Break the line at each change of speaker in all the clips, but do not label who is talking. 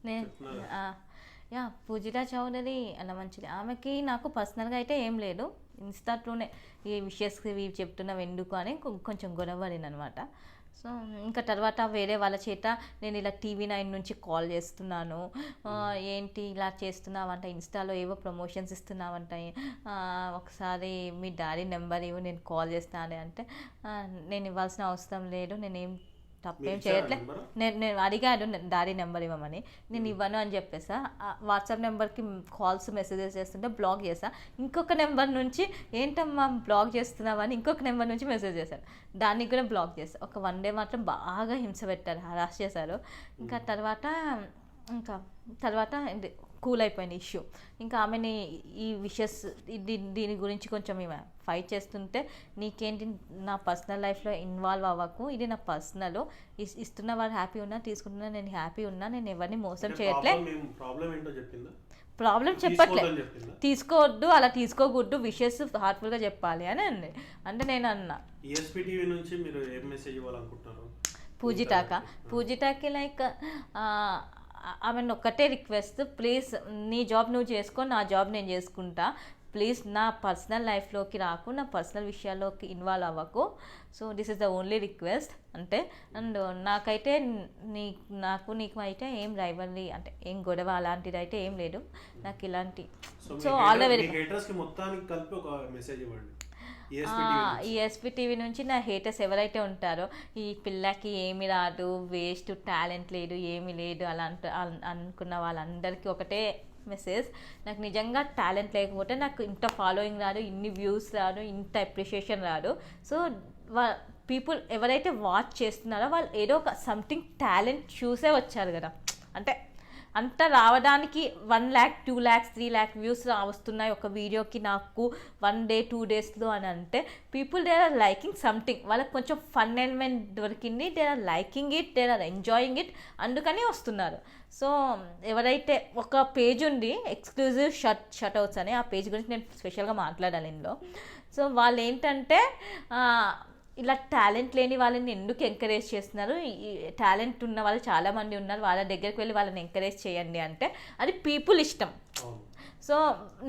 నే ఆ, యా పూజితా చౌదరి అలా మంచిది. ఆమెకి నాకు పర్సనల్గా అయితే ఏం లేదు, ఇన్స్టాలోనే ఈ విషయస్ ఇవి చెప్తున్నావు ఎందుకు అని కొంచెం గొడవ పడింది అనమాట. సో ఇంకా తర్వాత వేరే వాళ్ళ చేత నేను ఇలా టీవీ 9 నుంచి కాల్ చేస్తున్నాను, ఏంటి ఇలా చేస్తున్నావంట, ఇన్స్టాలో ఏవో ప్రమోషన్స్ ఇస్తున్నావంట, ఒకసారి మీ డాడీ నెంబర్ ఇవ్వు నేను కాల్ చేస్తాను అంటే, నేను ఇవ్వాల్సిన అవసరం లేదు, నేనేం తప్పేం చేయట్లే, నేను అడిగాడు డాడీ నెంబర్ ఇవ్వమని, నేను ఇవ్వను అని చెప్పేసా. వాట్సాప్ నెంబర్కి కాల్స్ మెసేజెస్ చేస్తుంటే బ్లాక్ చేసా. ఇంకొక నెంబర్ నుంచి ఏంటమ్మా బ్లాక్ చేస్తున్నావని ఇంకొక నెంబర్ నుంచి మెసేజ్ చేశారు, దానికి కూడా బ్లాక్ చేశాను. ఒక 1 డే మాత్రం బాగా హింస పెట్టారు, హరాస్ చేశారు. ఇంకా తర్వాత కూల్ అయిపోయింది ఇష్యూ. ఇంకా ఆమెని ఈ విషయస్ దీని గురించి కొంచెం ఈమె ఫైట్ చేస్తుంటే, నీకేంటి నా పర్సనల్ లైఫ్లో ఇన్వాల్వ్ అవ్వకు, ఇది నా పర్సనల్, ఇస్తున్న వాళ్ళు హ్యాపీ ఉన్నా తీసుకుంటున్నా నేను హ్యాపీ ఉన్నా, నేను ఎవరిని మోసం చేయట్లే, ప్రాబ్లం చెప్పట్లే, తీసుకోవద్దు అలా తీసుకోకూడదు, విషయస్ హార్ట్ఫుల్గా చెప్పాలి అని అంది. అంటే నేను అన్నా పూజితాకి లైక్ ఆమెను ఒక్కటే రిక్వెస్ట్, ప్లీజ్ నీ జాబ్ నువ్వు చేసుకో, నా జాబ్ నేను చేసుకుంటా, ప్లీజ్ నా పర్సనల్ లైఫ్లోకి రాకు, నా పర్సనల్ విషయాల్లోకి ఇన్వాల్వ్ అవ్వకు, so this is the only request అంటే. అండ్ నాకైతే నీకు అయితే ఏం రైవల్లీ అంటే ఏం గొడవ అలాంటిది అయితే ఏం లేదు నాకు ఇలాంటి. So all the very ESP TV నుంచి నా హేటర్స్ ఎవరైతే ఉంటారో, ఈ పిల్లకి ఏమి రాదు, వేస్ట్, టాలెంట్ లేదు, ఏమీ లేదు అలా అనుకున్న వాళ్ళందరికీ ఒకటే మెసేజ్, నాకు నిజంగా టాలెంట్ లేకపోతే నాకు ఇంత ఫాలోయింగ్ రాదు, ఇన్ని వ్యూస్ రాదు, ఇంత అప్రిషియేషన్ రాదు. సో పీపుల్ ఎవరైతే వాచ్ చేస్తున్నారో వాళ్ళు ఏదో ఒక సంథింగ్ టాలెంట్ చూసే వచ్చారు కదా, అంటే అంత రావడానికి 1 lakh 2 lakhs 3 lakh వ్యూస్ వస్తున్నాయి ఒక వీడియోకి నాకు 1 day 2 daysలో అని అంటే, people they are liking something, వాళ్ళకి కొంచెం ఫన్ ఎలిమెంట్ దొరికింది, they are liking it, they are enjoying it, అందుకని వస్తున్నారు. సో ఎవరైతే ఒక పేజ్ ఉంది ఎక్స్క్లూజివ్ షట్అవుట్స్ అని, ఆ పేజ్ గురించి నేను స్పెషల్గా మాట్లాడాలి ఇందులో. సో వాళ్ళు ఏంటంటే ఇలా టాలెంట్ లేని వాళ్ళని ఎందుకు ఎంకరేజ్ చేస్తున్నారు, ఈ టాలెంట్ ఉన్న వాళ్ళు చాలామంది ఉన్నారు, వాళ్ళ దగ్గరికి వెళ్ళి వాళ్ళని ఎంకరేజ్ చేయండి అంటే అది పీపుల్ ఇష్టం. సో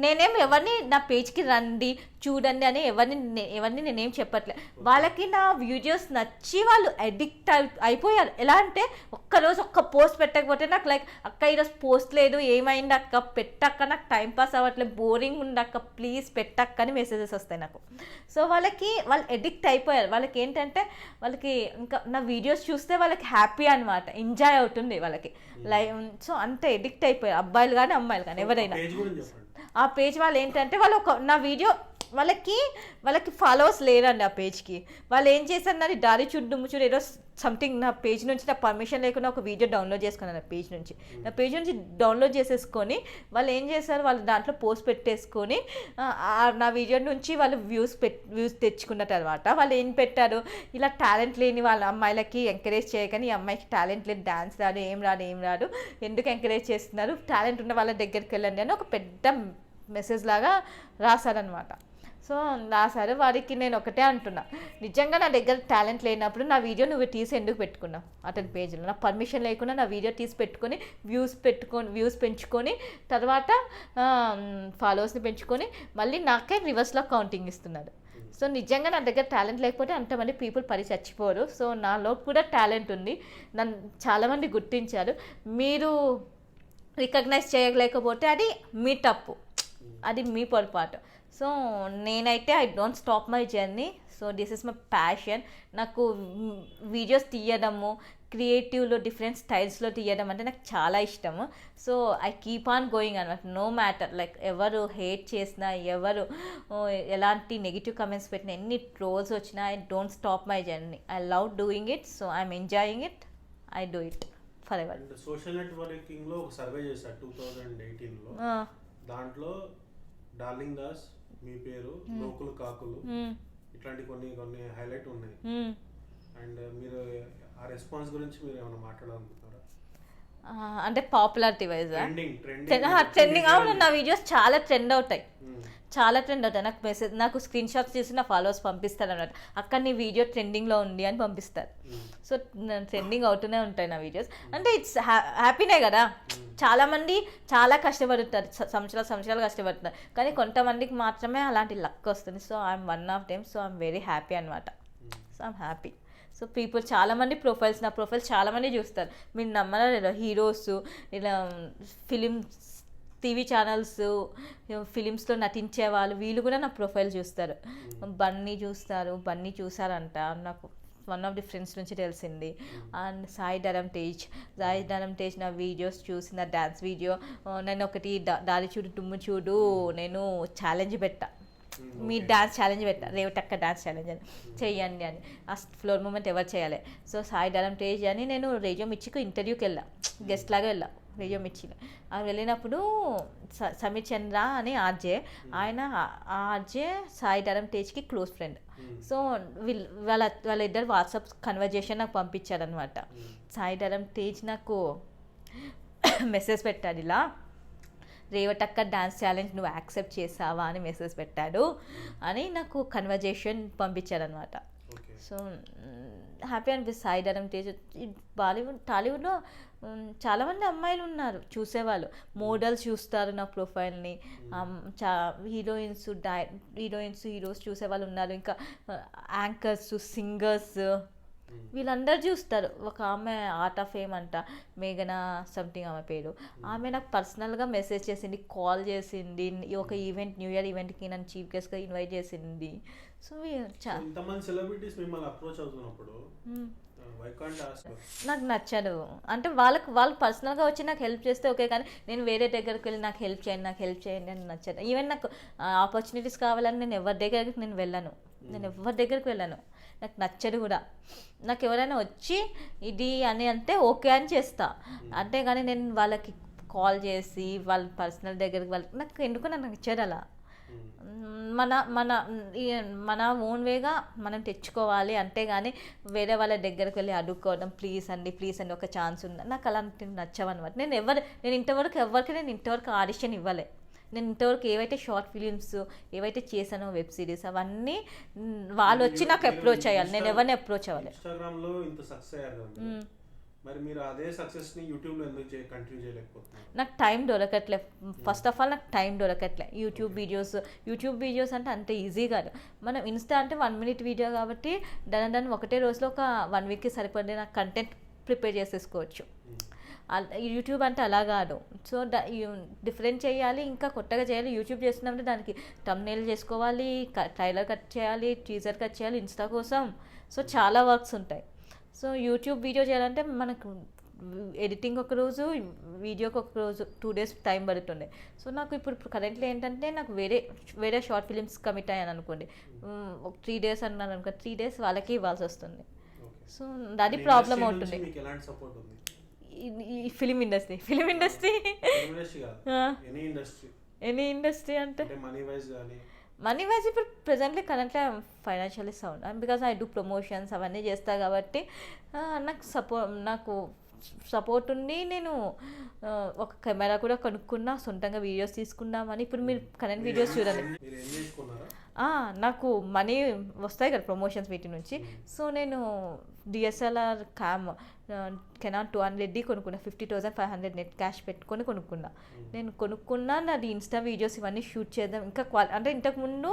నేనేం ఎవరిని నా పేజ్కి రండి చూడండి అని ఎవరిని నేనేం చెప్పట్లే, వాళ్ళకి నా వీడియోస్ నచ్చి వాళ్ళు అడిక్ట్ అయిపోయారు. ఎలా అంటే ఒక్కరోజు ఒక్క పోస్ట్ పెట్టకపోతే నాకు లైక్, అక్క ఈరోజు పోస్ట్ లేదు, ఏమైంది అక్క, పెట్టక్క, నాకు టైంపాస్ అవ్వట్లేదు, బోరింగ్ ఉంది అక్క, ప్లీజ్ పెట్టక్క అని మెసేజెస్ వస్తాయి నాకు. సో వాళ్ళు అడిక్ట్ అయిపోయారు. వాళ్ళకి ఏంటంటే వాళ్ళకి ఇంకా నా వీడియోస్ చూస్తే వాళ్ళకి హ్యాపీ అనమాట, ఎంజాయ్ అవుతుంది వాళ్ళకి లైవ్. సో అంత ఎడిక్ట్ అయిపోయారు, అబ్బాయిలు కానీ అమ్మాయిలు కానీ ఎవరైనా. ఆ పేజ్ వాళ్ళు ఏంటంటే వాళ్ళు నా వీడియో వాళ్ళకి ఫాలోవర్స్ లేరండి ఆ పేజ్కి. వాళ్ళు ఏం చేశారు, నాది దారి చూడు ఏదో సంథింగ్ నా పేజ్ నుంచి నా పర్మిషన్ లేకుండా ఒక వీడియో డౌన్లోడ్ చేసుకున్నాను నా పేజ్ నుంచి డౌన్లోడ్ చేసేసుకొని వాళ్ళు ఏం చేశారు, వాళ్ళు దాంట్లో పోస్ట్ పెట్టేసుకొని నా వీడియో నుంచి వాళ్ళు వ్యూస్ తెచ్చుకున్న తర్వాత వాళ్ళు ఏం పెట్టారు, ఇలా టాలెంట్ లేని వాళ్ళ అమ్మాయిలకి ఎంకరేజ్ చేయకని, ఈ అమ్మాయికి టాలెంట్ లేదు, డాన్స్ రాదు, ఏం రాదు, ఎందుకు ఎంకరేజ్ చేస్తున్నారు, టాలెంట్ ఉన్న వాళ్ళ దగ్గరికి వెళ్ళండి అని ఒక పెద్ద మెసేజ్ లాగా రాశారనమాట. సో రాశారు. వారికి నేను ఒకటే అంటున్నా, నిజంగా నా దగ్గర టాలెంట్ లేనప్పుడు నా వీడియో నువ్వు తీసి ఎందుకు పెట్టుకున్నావు అతని పేజ్లో, నా పర్మిషన్ లేకుండా నా వీడియో తీసి పెట్టుకొని వ్యూస్ పెంచుకొని తర్వాత ఫాలోవర్స్ని పెంచుకొని మళ్ళీ నాకే రివర్స్లో కౌంటింగ్ ఇస్తున్నాడు. సో నిజంగా నా దగ్గర టాలెంట్ లేకపోతే అంతమంది పీపుల్ చచ్చిపోరు. సో నాలో కూడా టాలెంట్ ఉంది, నన్ను చాలామంది గుర్తించారు. మీరు రికగ్నైజ్ చేయలేకపోతే అది మీ తప్పు, అది మీ పొరపాటు. సో నేనైతే I don't stop my journey. So this is my passion. నాకు వీడియోస్ తీయడము, క్రియేటివ్లో డిఫరెంట్ స్టైల్స్లో తీయడం అంటే నాకు చాలా ఇష్టము. So I keep on going అనమాట, నో మ్యాటర్ లైక్ ఎవరు హేట్ చేసినా, ఎవరు ఎలాంటి నెగిటివ్ కమెంట్స్ పెట్టినా, ఎన్ని ట్రోల్స్ వచ్చినా, I don't stop my journey. I love doing it, so I'm enjoying it, I do it forever.
Social నెట్వర్కింగ్లో ఒక సర్వే చేశారు 2018లో, దాంట్లో డార్లింగ్ దాస్, మీ పేరు, లోకులు కాకులు, ఇట్లాంటి కొన్ని హైలైట్ ఉన్నాయి. అండ్ మీరు ఆ రెస్పాన్స్ గురించి మీరు ఏమైనా మాట్లాడాలనుకుంటున్నారా?
అంటే పాపులారిటీ వైజ్
ట్రెండింగ్
ట్రెండింగ్. అవును, నా వీడియోస్ చాలా ట్రెండ్ అవుతాయి, చాలా ట్రెండ్ అవుతాయి. నాకు స్క్రీన్ షాట్స్ చేసి నా ఫాలోవర్స్ పంపిస్తారు అన్నమాట, అక్కడ నీ వీడియో ట్రెండింగ్లో ఉంది అని పంపిస్తారు. సో ట్రెండింగ్ అవుతూనే ఉంటాయి నా వీడియోస్. అంటే ఇట్స్ హ్యాపీనే కదా. చాలామంది చాలా కష్టపడుతారు, సంవత్సరాలు కష్టపడుతున్నారు, కానీ కొంతమందికి మాత్రమే అలాంటి లక్ వస్తుంది. So I'm one of them. So I'm very happy అనమాట. So I'm happy. So people చాలామంది నా ప్రొఫైల్స్ చాలామంది చూస్తారు. మీరు నమ్మరా, హీరోస్, ఇలా ఫిలిమ్స్, టీవీ ఛానల్స్, ఫిలిమ్స్లో నటించే వాళ్ళు, వీళ్ళు కూడా నా ప్రొఫైల్ చూస్తారు. బన్నీ చూసారంట, నాకు వన్ ఆఫ్ ది ఫ్రెండ్స్ నుంచి తెలిసింది. అండ్ సాయి ధరమ్ తేజ్ నా వీడియోస్ చూసి, నా డ్యాన్స్ వీడియో, నేను ఒకటి దారి చూడు తుమ్ము చూడు నేను ఛాలెంజ్ పెట్టా, మీ డాన్స్ ఛాలెంజ్ పెట్టా, రేవటక్క డాన్స్ ఛాలెంజ్ అని చెయ్యండి అని. ఆ ఫ్లోర్ మూమెంట్ ఎవరు చేయాలి. సో సాయి ధరమ్ తేజ్ అని నేను రేడియో మిర్చికి ఇంటర్వ్యూకి వెళ్ళా, గెస్ట్ లాగా వెళ్ళా రేడియో మిర్చిలో. వెళ్ళినప్పుడు సమీర్ చంద్ర అని ఆర్జే, ఆయన ఆర్జే సాయి ధరమ్ తేజ్కి క్లోజ్ ఫ్రెండ్. సో వాళ్ళిద్దరు వాట్సాప్ కన్వర్జేషన్ నాకు పంపించారనమాట. సాయి ధరమ్ తేజ్ నాకు మెసేజ్ పెట్టాడు, ఇలా రేవటక్క డాన్స్ ఛాలెంజ్ నువ్వు యాక్సెప్ట్ చేసావా అని మెసేజ్ పెట్టాడు అని నాకు కన్వర్జేషన్ పంపించారనమాట. సో హ్యాపీ అనిపిస్తుంది. సాయి ధరమ్ తేజ్ టాలీవుడ్లో చాలామంది అమ్మాయిలు ఉన్నారు చూసేవాళ్ళు, మోడల్స్ చూస్తారు నా ప్రొఫైల్ని, హీరోస్ చూసేవాళ్ళు ఉన్నారు, ఇంకా యాంకర్స్, సింగర్స్, వీళ్ళందరూ చూస్తారు. ఒక ఆమె ఆర్ట్ ఆఫ్ ఫేమ్ అంట, మేఘనా సంథింగ్ ఆమె పేరు, ఆమె నాకు పర్సనల్గా మెసేజ్ చేసింది, కాల్ చేసింది, ఒక ఈవెంట్, న్యూ ఇయర్ ఈవెంట్కి నన్ను చీఫ్ గెస్ట్గా ఇన్వైట్ చేసింది. సో
ఇంతమంది సెలబ్రిటీస్ మిమ్మల్ని అప్రోచ్ అవుతున్నప్పుడు
నాకు నచ్చదు. అంటే వాళ్ళు పర్సనల్గా వచ్చి నాకు హెల్ప్ చేస్తే ఓకే, కానీ నేను వేరే దగ్గరికి వెళ్ళి నాకు హెల్ప్ చేయండి అని నచ్చదు. ఈవెన్ నాకు ఆపర్చునిటీస్ కావాలని నేను ఎవరి దగ్గరికి వెళ్ళను, నాకు నచ్చదు కూడా. నాకు ఎవరైనా వచ్చి ఇది అని అంటే ఓకే అని చేస్తా, అంతేగాని నేను వాళ్ళకి కాల్ చేసి వాళ్ళ పర్సనల్ దగ్గరికి నాకు ఎందుకు నచ్చదు అలా. మన ఓన్ వేగా మనం తెచ్చుకోవాలి, అంతేగాని వేరే వాళ్ళ దగ్గరికి వెళ్ళి అడుక్కోవడం, ప్లీజ్ అండి ఒక ఛాన్స్ ఉంది, నాకు అలాంటి నచ్చవన్నమాట. నేను ఇంతవరకు ఆడిషన్ ఇవ్వలే. నేను ఇంతవరకు ఏవైతే షార్ట్ ఫిలిమ్స్ ఏవైతే చేశానో, వెబ్ సిరీస్, అవన్నీ వాళ్ళు వచ్చి నాకు అప్రోచ్ అయ్యాలి, నేను ఎవరిని అప్రోచ్ అవ్వాలి.
ఇన్స్టాగ్రామ్లో ఇంత సక్సెస్ అయ్యారు, మరి మీరు అదే సక్సెస్ని యూట్యూబ్లో ఎందుకు కంటిన్యూ చేయలేకపోతున్నారు? నాకు
టైం దొరకట్లే. ఫస్ట్ ఆఫ్ ఆల్ నాకు టైం దొరకట్లే. యూట్యూబ్ వీడియోస్ అంటే అంత ఈజీ కాదు. మనం ఇన్స్టా అంటే 1 minute వీడియో కాబట్టి దాన్ని ఒకటే రోజులో ఒక 1 weekకి సరిపడే నాకు కంటెంట్ ప్రిపేర్ చేసేసుకోవచ్చు. యూట్యూబ్ అంటే అలా కాదు. సో డిఫరెంట్ చేయాలి, ఇంకా కొత్తగా చేయాలి. యూట్యూబ్ చేస్తున్నామంటే దానికి థంబ్నెయిల్ చేసుకోవాలి, ట్రైలర్ కట్ చేయాలి, టీజర్ కట్ చేయాలి ఇన్స్టా కోసం. సో చాలా వర్క్స్ ఉంటాయి. సో యూట్యూబ్ వీడియో చేయాలంటే మనకు ఎడిటింగ్ ఒక రోజు, వీడియోకి ఒక రోజు, 2 days టైం పడుతుండే. సో నాకు ఇప్పుడు కరెంట్లీ ఏంటంటే, నాకు వేరే షార్ట్ ఫిలిమ్స్ కమిట్ అయ్యాను అనుకోండి, 3 days అన్నాను అనుకో, 3 days వాళ్ళకి ఇవ్వాల్సి వస్తుంది. సో అది ప్రాబ్లం అవుతుంది. ఈ ఫిలిం ఇండస్ట్రీ ఎనీ ఇండస్ట్రీ అంటే మనీ వైజ్ ఇప్పుడు presently currently financially sound, and because I do promotions అవన్నీ చేస్తా కాబట్టి నాకు సపోర్ట్ ఉంది. నేను ఒక కెమెరా కూడా కొనుక్కున్నా, సొంతంగా వీడియోస్ తీసుకున్నామని. ఇప్పుడు మీరు కరెంట్ వీడియోస్ చూడండి, నాకు మనీ వస్తాయి కదా ప్రమోషన్స్ వీటి నుంచి. సో నేను DSLR కెనాన్ 200D కొనుక్కున్నా, 50,500 నెట్ క్యాష్ పెట్టుకొని కొనుక్కున్నా. నాది ఇన్స్టా వీడియోస్ ఇవన్నీ షూట్ చేద్దాం, ఇంకా అంటే ఇంతకుముందు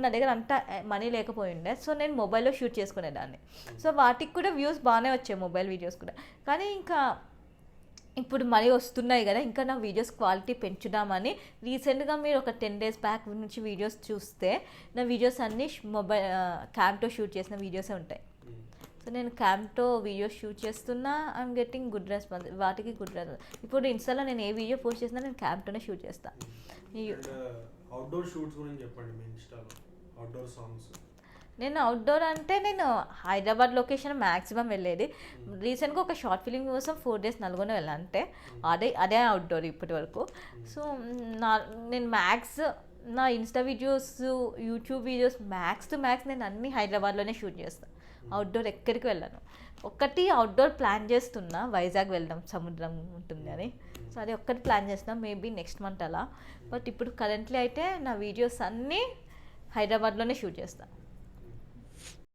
నా దగ్గర అంతా మనీ లేకపోయిండే, సో నేను మొబైల్లో షూట్ చేసుకునేదాన్ని. సో వాటికి కూడా వ్యూస్ బాగానే వచ్చాయి, మొబైల్ వీడియోస్ కూడా. కానీ ఇంకా ఇప్పుడు మనీ వస్తున్నాయి కదా, ఇంకా నా వీడియోస్ క్వాలిటీ పెంచుదామని రీసెంట్గా మీరు ఒక 10 days బ్యాక్ నుంచి వీడియోస్ చూస్తే నా వీడియోస్ అన్నీ క్యామ్తో షూట్ చేసిన వీడియోసే ఉంటాయి. సో నేను క్యామ్తో వీడియోస్ షూట్ చేస్తున్నా, ఐఎమ్ గెట్టింగ్ గుడ్ రెస్పాన్స్, వాటికి గుడ్ రెస్పాన్స్. ఇప్పుడు ఇన్స్టాలో నేను ఏ వీడియో పోస్ట్ చేసినా నేను క్యామ్తోనే షూట్ చేస్తాను.
అవుట్డోర్ షూట్స్ గురించి చెప్పండి మీ ఇన్స్టాలో, అవుట్డోర్ సాంగ్స్.
నేను అవుట్డోర్ అంటే నేను హైదరాబాద్ లొకేషన్ మ్యాక్సిమం వెళ్ళేది. రీసెంట్గా ఒక షార్ట్ ఫిలిం కోసం 4 days నల్గొండ వెళ్ళాను, అంటే అదే అవుట్డోర్ ఇప్పటి వరకు. సో నేను నా Insta videos, YouTube videos max to max నేను అన్నీ హైదరాబాద్లోనే షూట్ చేస్తాను. అవుట్డోర్ ఎక్కడికి వెళ్ళను. ఒక్కటి అవుట్డోర్ ప్లాన్ చేస్తున్నా, వైజాగ్ వెళ్దాం, సముద్రం ఉంటుంది అని. సో అది ఒక్కటి ప్లాన్ చేస్తున్నాం, మేబీ నెక్స్ట్ మంత్ అలా. బట్ ఇప్పుడు కరెంట్లీ అయితే నా వీడియోస్ అన్నీ హైదరాబాద్లోనే షూట్ చేస్తాను.